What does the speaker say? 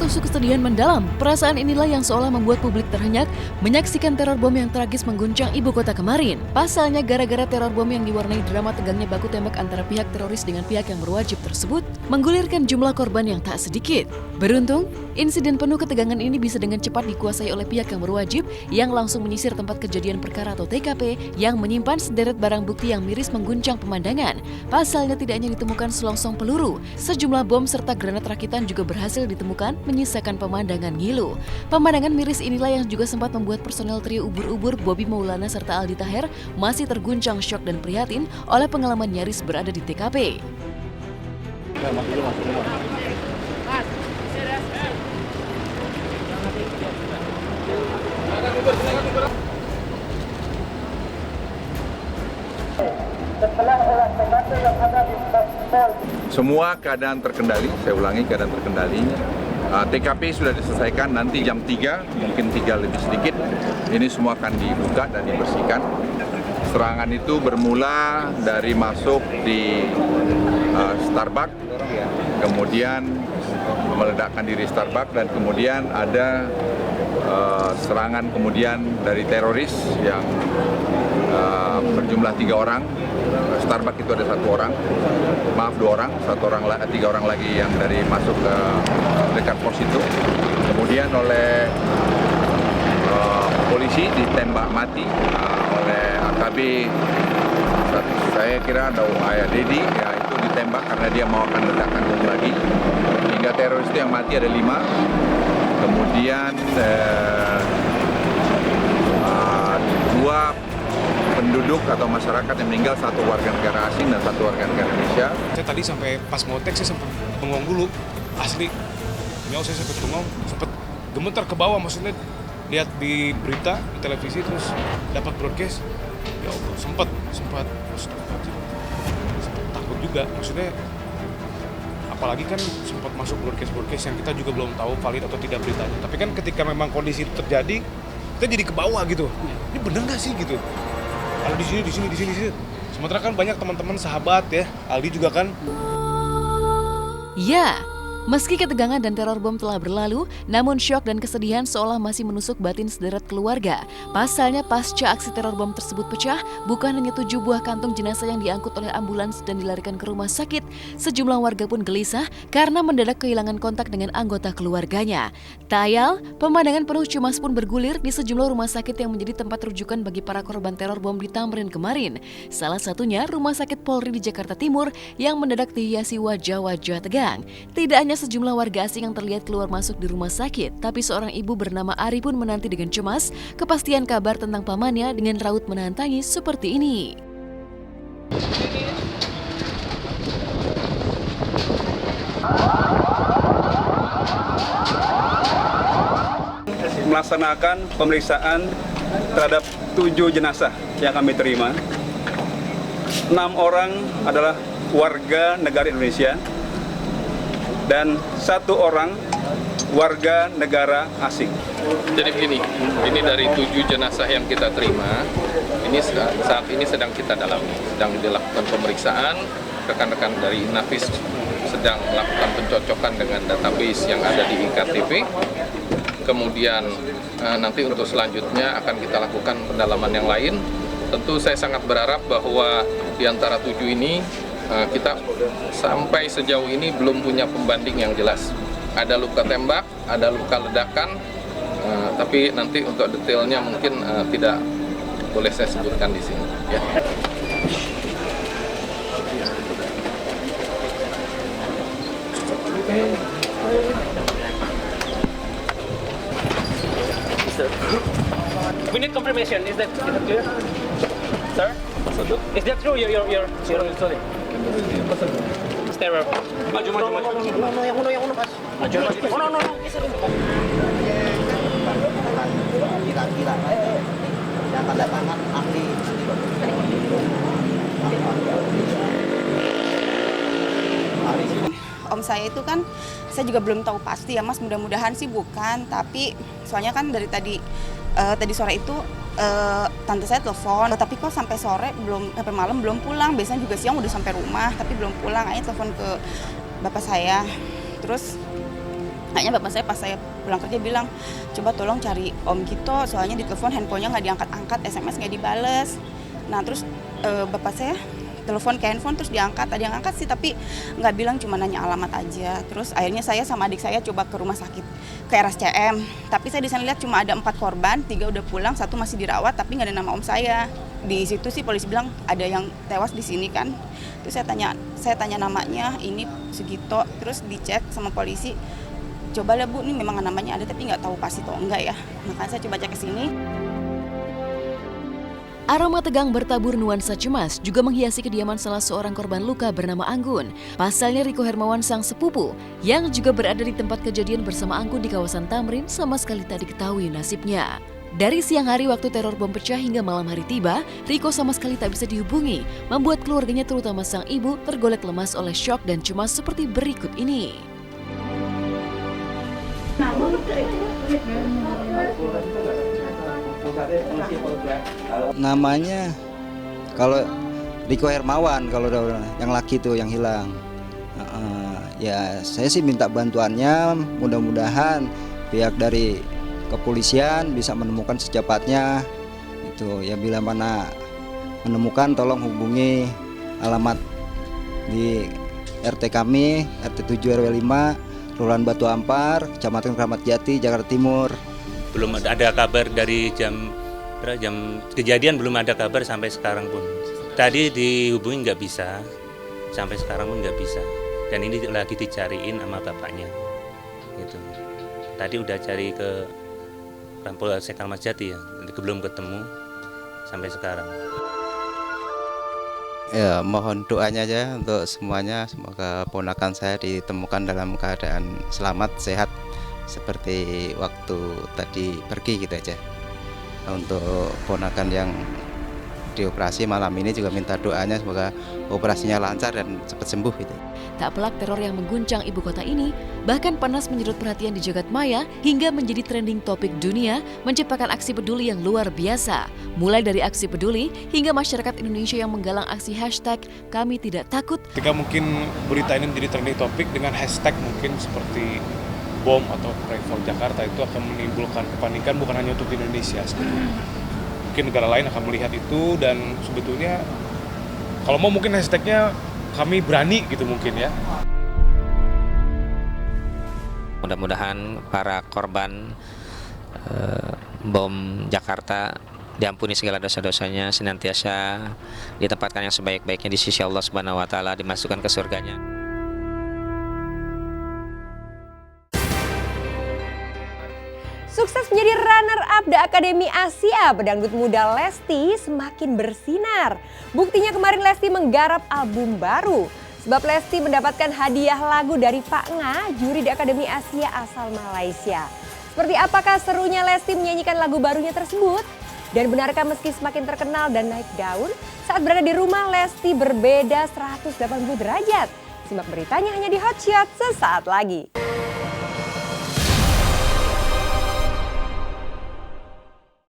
menusuk kesedihan mendalam. Perasaan inilah yang seolah membuat publik terhenyak menyaksikan teror bom yang tragis mengguncang ibu kota kemarin. Pasalnya gara-gara teror bom yang diwarnai drama tegangnya baku tembak antara pihak teroris dengan pihak yang berwajib tersebut, menggulirkan jumlah korban yang tak sedikit. Beruntung, insiden penuh ketegangan ini bisa dengan cepat dikuasai oleh pihak yang berwajib yang langsung menyisir tempat kejadian perkara atau TKP yang menyimpan sederet barang bukti yang miris mengguncang pemandangan. Pasalnya tidak hanya ditemukan selongsong peluru, sejumlah bom serta granat rakitan juga berhasil ditemukan menyisakan pemandangan ngilu. Pemandangan miris inilah yang juga sempat membuat personel trio ubur-ubur Bobby Maulana serta Aldi Taher masih terguncang syok dan prihatin oleh pengalaman nyaris berada di TKP. Semua keadaan terkendali, saya ulangi keadaan terkendali. TKP sudah diselesaikan, nanti jam 3, mungkin 3 lebih sedikit, ini semua akan dibuka dan dibersihkan. Serangan itu bermula dari masuk di Starbucks, kemudian meledakkan diri Starbucks, dan kemudian ada serangan kemudian dari teroris yang berjumlah 3 orang. Starbucks itu ada 1 orang, maaf 2 orang, 3 orang lagi yang dari masuk ke dekat pos itu. Kemudian oleh polisi ditembak mati oleh AKB, saya kira ada Ayah Dedi, ya itu ditembak karena dia mau akan ledakan bom lagi. Hingga teroris itu yang mati ada 5. Kemudian 2 penduduk atau masyarakat yang meninggal, 1 warga negara asing dan 1 warga negara Indonesia. Saya tadi sampai pas ngotek saya sempat bengong dulu, asli. Ya saya sempat bengong, sempat gemetar ke bawah, maksudnya lihat di berita, di televisi, terus dapat broadcast. Ya Allah, sempat takut juga, maksudnya apalagi kan sempat masuk broadcast yang kita juga belum tahu valid atau tidak beritanya. Tapi kan ketika memang kondisi itu terjadi, kita jadi ke bawah gitu. Ini bener nggak sih gitu? Kalau di sini. Sementara kan banyak teman-teman sahabat ya, Aldi juga kan. Ya, meski ketegangan dan teror bom telah berlalu, namun syok dan kesedihan seolah masih menusuk batin sederet keluarga. Pasalnya pasca aksi teror bom tersebut pecah, bukan hanya 7 buah kantung jenazah yang diangkut oleh ambulans dan dilarikan ke rumah sakit, sejumlah warga pun gelisah karena mendadak kehilangan kontak dengan anggota keluarganya. Tayal, pemandangan penuh cemas pun bergulir di sejumlah rumah sakit yang menjadi tempat rujukan bagi para korban teror bom di Tamrin kemarin. Salah satunya Rumah Sakit Polri di Jakarta Timur yang mendadak dihiasi wajah-wajah tegang. Tidak hanya sejumlah warga asing yang terlihat keluar masuk di rumah sakit, tapi seorang ibu bernama Ari pun menanti dengan cemas kepastian kabar tentang pamannya dengan raut menahan tangis seperti ini. Melaksanakan pemeriksaan terhadap 7 jenazah yang kami terima. 6 orang adalah warga negara Indonesia dan 1 orang warga negara asing. Jadi begini, ini dari 7 jenazah yang kita terima, ini saat ini sedang kita dalami, sedang dilakukan pemeriksaan. Rekan-rekan dari Inavis sedang melakukan pencocokan dengan database yang ada di IKTP. Kemudian nanti untuk selanjutnya akan kita lakukan pendalaman yang lain. Tentu saya sangat berharap bahwa di antara 7 ini kita sampai sejauh ini belum punya pembanding yang jelas. Ada luka tembak, ada luka ledakan, tapi nanti untuk detailnya mungkin tidak boleh saya sebutkan di sini. Ya. We need confirmation. Is that clear, sir? Is that true? Your sorry. Terror. Maju. Yang uno pas. Maju. No. Gila. Yang tanda tangan ahli. Om saya itu kan, saya juga belum tahu pasti ya Mas, mudah-mudahan sih bukan, tapi soalnya kan dari tadi sore itu tante saya telepon, tapi kok sampai sore sampai malam belum pulang. Biasanya juga siang udah sampai rumah tapi belum pulang. Akhirnya telepon ke bapak saya, terus Kayaknya bapak saya pas saya pulang kerja bilang, coba tolong cari Om Gito, soalnya di telepon handphonenya nggak diangkat-angkat, SMS nggak dibales. Nah terus bapak saya telepon ke handphone terus diangkat, ada yang angkat sih tapi nggak bilang, cuma nanya alamat aja. Terus akhirnya saya sama adik saya coba ke rumah sakit, ke RSCM. Tapi saya di sana lihat cuma ada 4 korban, 3 udah pulang, 1 masih dirawat tapi nggak ada nama om saya. Di situ sih polisi bilang ada yang tewas di sini kan. Terus saya tanya namanya, ini Sugito, terus dicek sama polisi. Coba lah Bu, ini memang namanya ada tapi nggak tahu pasti atau enggak ya. Makanya saya coba cek ke sini. Aroma tegang bertabur nuansa cemas juga menghiasi kediaman salah seorang korban luka bernama Anggun. Pasalnya Riko Hermawan sang sepupu yang juga berada di tempat kejadian bersama Anggun di kawasan Tamrin sama sekali tak diketahui nasibnya. Dari siang hari waktu teror bom pecah hingga malam hari tiba, Riko sama sekali tak bisa dihubungi, membuat keluarganya terutama sang ibu tergolek lemas oleh syok dan cemas seperti berikut ini. Namanya kalau Riko Hermawan, kalau yang laki itu yang hilang. Ya saya sih minta bantuannya, mudah-mudahan pihak dari kepolisian bisa menemukan secepatnya. Itu ya, bila mana menemukan tolong hubungi alamat di RT kami, RT 7 RW 5, Kelurahan Batu Ampar, Kecamatan Kramat Jati, Jakarta Timur. Belum ada kabar dari jam kejadian, belum ada kabar sampai sekarang pun. Tadi dihubungi nggak bisa, sampai sekarang pun nggak bisa. Dan ini lagi dicariin sama bapaknya. Gitu. Tadi udah cari ke Polsek Kramat Jati ya, belum ketemu sampai sekarang. Ya, mohon doanya aja untuk semuanya, semoga ponakan saya ditemukan dalam keadaan selamat, sehat seperti waktu tadi pergi gitu aja. Untuk ponakan yang dioperasi malam ini juga minta doanya semoga operasinya lancar dan cepat sembuh gitu. Tak pelak teror yang mengguncang ibu kota ini bahkan panas menyedot perhatian di jagat maya hingga menjadi trending topik dunia, menciptakan aksi peduli yang luar biasa. Mulai dari aksi peduli hingga masyarakat Indonesia yang menggalang aksi hashtag kami tidak takut. Ketika mungkin berita ini menjadi trending topik dengan hashtag mungkin seperti bom atau Pray for Jakarta, itu akan menimbulkan kepanikan bukan hanya untuk di Indonesia sebenarnya. Mungkin negara lain akan melihat itu dan sebetulnya kalau mau mungkin hashtagnya kami berani gitu mungkin ya. Mudah-mudahan para korban bom Jakarta diampuni segala dosa-dosanya, senantiasa ditempatkan yang sebaik-baiknya di sisi Allah Subhanahu wa taala, dimasukkan ke surganya. Sukses menjadi runner-up The Academy Asia, pedangdut muda Lesti semakin bersinar. Buktinya kemarin Lesti menggarap album baru. Sebab Lesti mendapatkan hadiah lagu dari Pak Nga, juri The Academy Asia asal Malaysia. Seperti apakah serunya Lesti menyanyikan lagu barunya tersebut? Dan benarkah meski semakin terkenal dan naik daun, saat berada di rumah Lesti berbeda 180 derajat? Simak beritanya hanya di Hot Shot sesaat lagi.